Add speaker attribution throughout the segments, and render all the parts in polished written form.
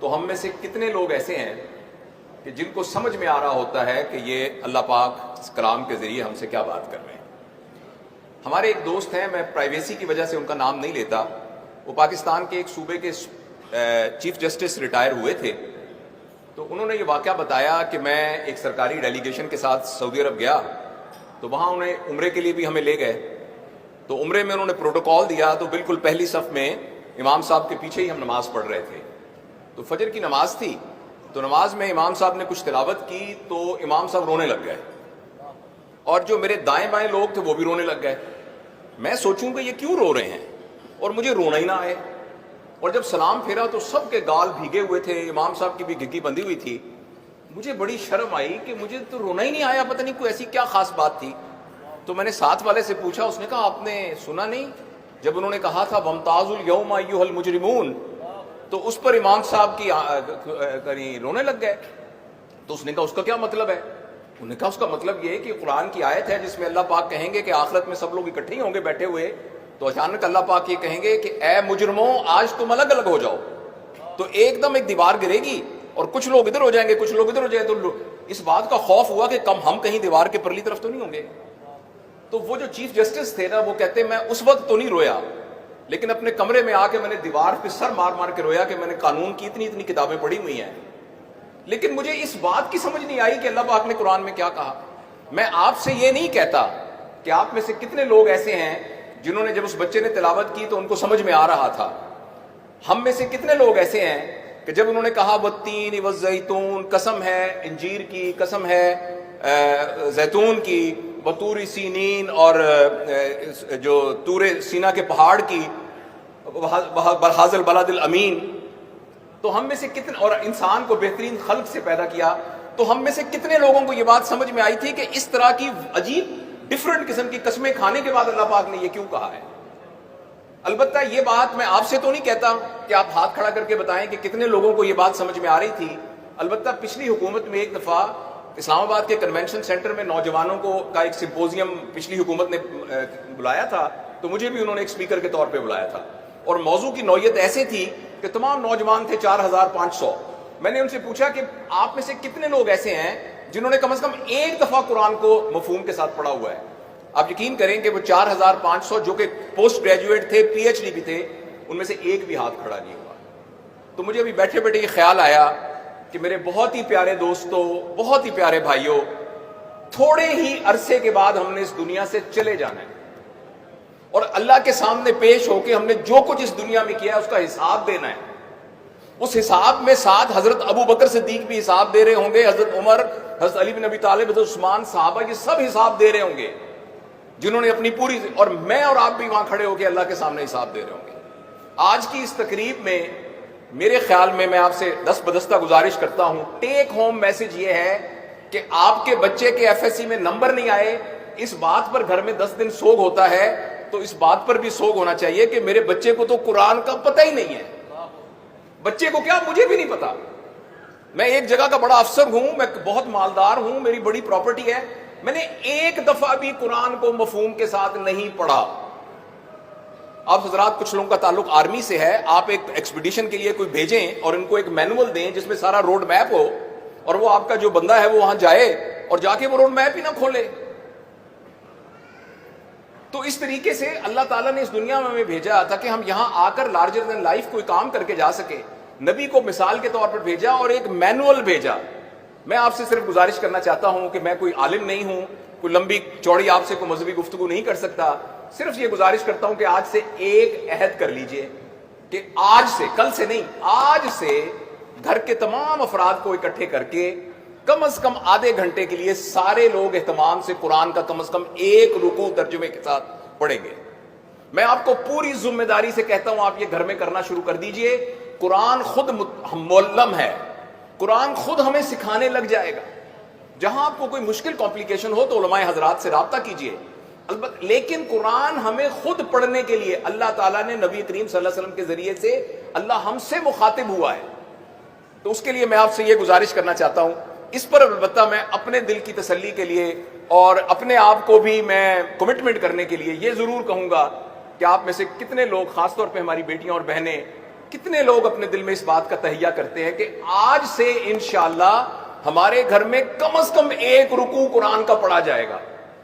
Speaker 1: تو ہم میں سے کتنے لوگ ایسے ہیں کہ جن کو سمجھ میں آ رہا ہوتا ہے کہ یہ اللہ پاک اس کلام کے ذریعے ہم سے کیا بات کر رہے ہیں؟ ہمارے ایک دوست ہیں، میں پرائیویسی کی وجہ سے ان کا نام نہیں لیتا، وہ پاکستان کے ایک صوبے کے چیف جسٹس ریٹائر ہوئے تھے، تو انہوں نے یہ واقعہ بتایا کہ میں ایک سرکاری ڈیلیگیشن کے ساتھ سعودی عرب گیا، تو وہاں انہیں عمرے کے لیے بھی ہمیں لے گئے، تو عمرے میں انہوں نے پروٹوکال دیا، تو بالکل پہلی صف میں امام صاحب کے پیچھے ہی ہم نماز پڑھ رہے تھے، تو فجر کی نماز تھی، تو نماز میں امام صاحب نے کچھ تلاوت کی تو امام صاحب رونے لگ گئے، اور جو میرے دائیں بائیں لوگ تھے وہ بھی رونے لگ گئے۔ میں سوچوں کہ یہ کیوں رو رہے ہیں، اور مجھے رونا ہی نہ آئے، اور جب سلام پھیرا تو سب کے گال بھیگے ہوئے تھے، امام صاحب کی بھی گھگی بندھی ہوئی تھی، مجھے بڑی شرم آئی کہ مجھے تو رونا ہی نہیں آیا، پتہ نہیں کوئی ایسی کیا خاص بات تھی۔ تو میں نے ساتھ والے سے پوچھا، اس نے کہا آپ نے سنا نہیں جب انہوں نے کہا تھا وَامْتَازُوا الْيَوْمَ أَيُّهَا الْمُجْرِمُونَ، تو اس پر امام صاحب کی رونے لگ گئے۔ تو اس نے کہا اس کا کیا مطلب ہے؟ انہوں نے کہا اس کا مطلب یہ ہے کہ قرآن کی آیت ہے جس میں اللہ پاک کہیں گے کہ آخرت میں سب لوگ اکٹھے ہی ہوں گے بیٹھے ہوئے، تو اچانک اللہ پاک یہ کہیں گے کہ اے مجرموں آج تم الگ الگ ہو جاؤ، تو ایک دم ایک دیوار گرے گی اور کچھ لوگ ادھر ہو جائیں گے، کچھ لوگ ادھر ہو جائیں گے، تو اس بات کا خوف ہوا کہ کم ہم کہیں دیوار کے پرلی طرف تو نہیں ہوں گے۔ تو وہ جو چیف جسٹس تھے نا، وہ کہتے ہیں میں اس وقت تو نہیں رویا، لیکن اپنے کمرے میں آ کے میں نے دیوار پہ سر مار مار کے رویا کہ میں نے قانون کی اتنی کتابیں پڑھی ہوئی ہیں، لیکن مجھے اس بات کی سمجھ نہیں آئی کہ اللہ پاک نے قرآن میں کیا کہا۔ میں آپ سے یہ نہیں کہتا کہ آپ میں سے کتنے لوگ ایسے ہیں جنہوں نے جب اس بچے نے تلاوت کی تو ان کو سمجھ میں آ رہا تھا، ہم میں سے کتنے لوگ ایسے ہیں کہ جب انہوں نے کہا والتین والزیتون، قسم ہے انجیر کی، قسم ہے زیتون کی، وطور سینین، اور جو طور سینا کے پہاڑ کی، بہذا البلد الامین، تو ہم میں سے کتنے، اور انسان کو بہترین خلق سے پیدا کیا، تو ہم میں سے کتنے لوگوں کو یہ بات سمجھ میں آئی تھی کہ اس طرح کی عجیب ڈفرنٹ قسم کی قسمیں کھانے کے بعد اللہ پاک نے یہ کیوں کہا ہے؟ البتہ یہ بات میں آپ سے تو نہیں کہتا کہ آپ ہاتھ کھڑا کر کے بتائیں کہ کتنے لوگوں کو یہ بات سمجھ میں آ رہی تھی۔ البتہ پچھلی حکومت میں ایک دفعہ اسلام آباد کے کنونشن سینٹر میں نوجوانوں کا ایک سمپوزیم پچھلی حکومت نے بلایا تھا، تو مجھے بھی انہوں نے ایک اسپیکر کے طور پہ بلایا تھا، اور موضوع کی نوعیت ایسے تھی کہ تمام نوجوان تھے 4500۔ میں نے ان سے پوچھا کہ آپ میں سے کتنے لوگ ایسے ہیں جنہوں نے کم از کم ایک دفعہ قرآن کو مفہوم کے ساتھ پڑھا ہوا ہے؟ آپ یقین کریں کہ وہ 4500 جو کہ پوسٹ گریجویٹ تھے، پی ایچ ڈی بھی تھے، ان میں سے ایک بھی ہاتھ کھڑا نہیں ہوا۔ تو مجھے ابھی بیٹھے بیٹھے یہ خیال آیا کہ میرے بہت ہی پیارے دوستوں، بہت ہی پیارے بھائیوں، تھوڑے ہی عرصے کے بعد ہم نے اس دنیا سے چلے جانا ہے، اور اللہ کے سامنے پیش ہو کے ہم نے جو کچھ اس دنیا میں کیا ہے اس کا حساب دینا ہے۔ اس حساب میں ساتھ حضرت ابو بکر صدیق بھی حساب دے رہے ہوں گے، حضرت عمر، حضرت علی بن ابی طالب، حضرت عثمان، صحابہ، یہ سب حساب دے رہے ہوں گے جنہوں نے اپنی پوری، اور میں اور آپ بھی وہاں کھڑے ہو کے اللہ کے سامنے حساب دے رہے ہوں گے۔ آج کی اس تقریب میں میرے خیال میں آپ سے دست بدستہ گزارش کرتا ہوں، ٹیک ہوم میسج یہ ہے کہ آپ کے بچے کے ایف ایس سی میں نمبر نہیں آئے، اس بات پر گھر میں 10 دن سوگ ہوتا ہے، تو اس بات پر بھی سوگ ہونا چاہیے کہ میرے بچے کو تو قرآن کا پتہ ہی نہیں ہے۔ بچے کو کیا، مجھے بھی نہیں پتا، میں ایک جگہ کا بڑا افسر ہوں، میں بہت مالدار ہوں، میری بڑی پراپرٹی ہے، میں نے ایک دفعہ بھی قرآن کو مفہوم کے ساتھ نہیں پڑھا۔ آپ حضرات کچھ لوگوں کا تعلق آرمی سے ہے، آپ ایک ایکسپیڈیشن کے لیے کوئی بھیجیں اور ان کو ایک مینول دیں جس میں سارا روڈ میپ ہو، اور وہ آپ کا جو بندہ ہے وہ وہاں جائے اور جا کے وہ روڈ میپ ہی نہ کھولے۔ تو اس طریقے سے اللہ تعالیٰ نے اس دنیا میں ہمیں بھیجا تھا کہ ہم یہاں آ کر لارجر دین لائف کوئی کام کر کے جا سکے۔ نبی کو مثال کے طور پر بھیجا اور ایک مینول بھیجا۔ میں آپ سے صرف گزارش کرنا چاہتا ہوں کہ میں کوئی عالم نہیں ہوں، کوئی لمبی چوڑی آپ سے کوئی مذہبی گفتگو نہیں کر سکتا، صرف یہ گزارش کرتا ہوں کہ آج سے ایک عہد کر لیجئے کہ آج سے، کل سے نہیں، آج سے گھر کے تمام افراد کو اکٹھے کر کے کم از کم آدھے گھنٹے کے لیے سارے لوگ اہتمام سے قرآن کا کم از کم ایک رکوع ترجمے کے ساتھ پڑھیں گے۔ میں آپ کو پوری ذمہ داری سے کہتا ہوں آپ یہ گھر میں کرنا شروع کر دیجئے۔ قرآن خود معلم ہے، قرآن خود ہمیں سکھانے لگ جائے گا۔ جہاں آپ کو کوئی مشکل کمپلیکیشن ہو تو علماء حضرات سے رابطہ کیجئے، البتہ لیکن قرآن ہمیں خود پڑھنے کے لیے اللہ تعالیٰ نے نبی کریم صلی اللہ علیہ وسلم کے ذریعے سے اللہ ہم سے مخاطب ہوا ہے، تو اس کے لیے میں آپ سے یہ گزارش کرنا چاہتا ہوں۔ اس پر البتہ میں اپنے دل کی تسلی کے لیے اور اپنے آپ کو بھی میں کمٹمنٹ کرنے کے لیے یہ ضرور کہوں گا کہ آپ میں سے کتنے لوگ، خاص طور پہ ہماری بیٹیاں اور بہنیں، کتنے لوگ اپنے دل میں اس بات کا تہیہ کرتے ہیں کہ آج سے انشاءاللہ ہمارے گھر میں کم از کم ایک رکوع قرآن کا پڑھا جائے گا،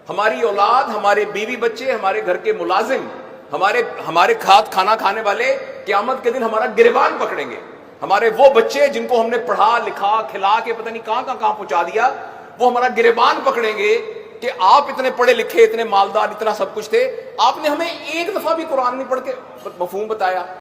Speaker 1: ہماری اولاد، ہمارے بیوی بچے، ہمارے گھر کے ملازم، ہمارے کھانا کھانے والے قیامت کے دن ہمارا گریبان پکڑیں گے. ہمارے وہ بچے جن کو ہم نے پڑھا لکھا کھلا کے پتہ نہیں کہاں پہنچا دیا، وہ ہمارا گریبان پکڑیں گے کہ آپ اتنے پڑھے لکھے، اتنے مالدار، اتنا سب کچھ تھے، آپ نے ہمیں ایک دفعہ بھی قرآن نہیں پڑھ کے مفہوم بتایا.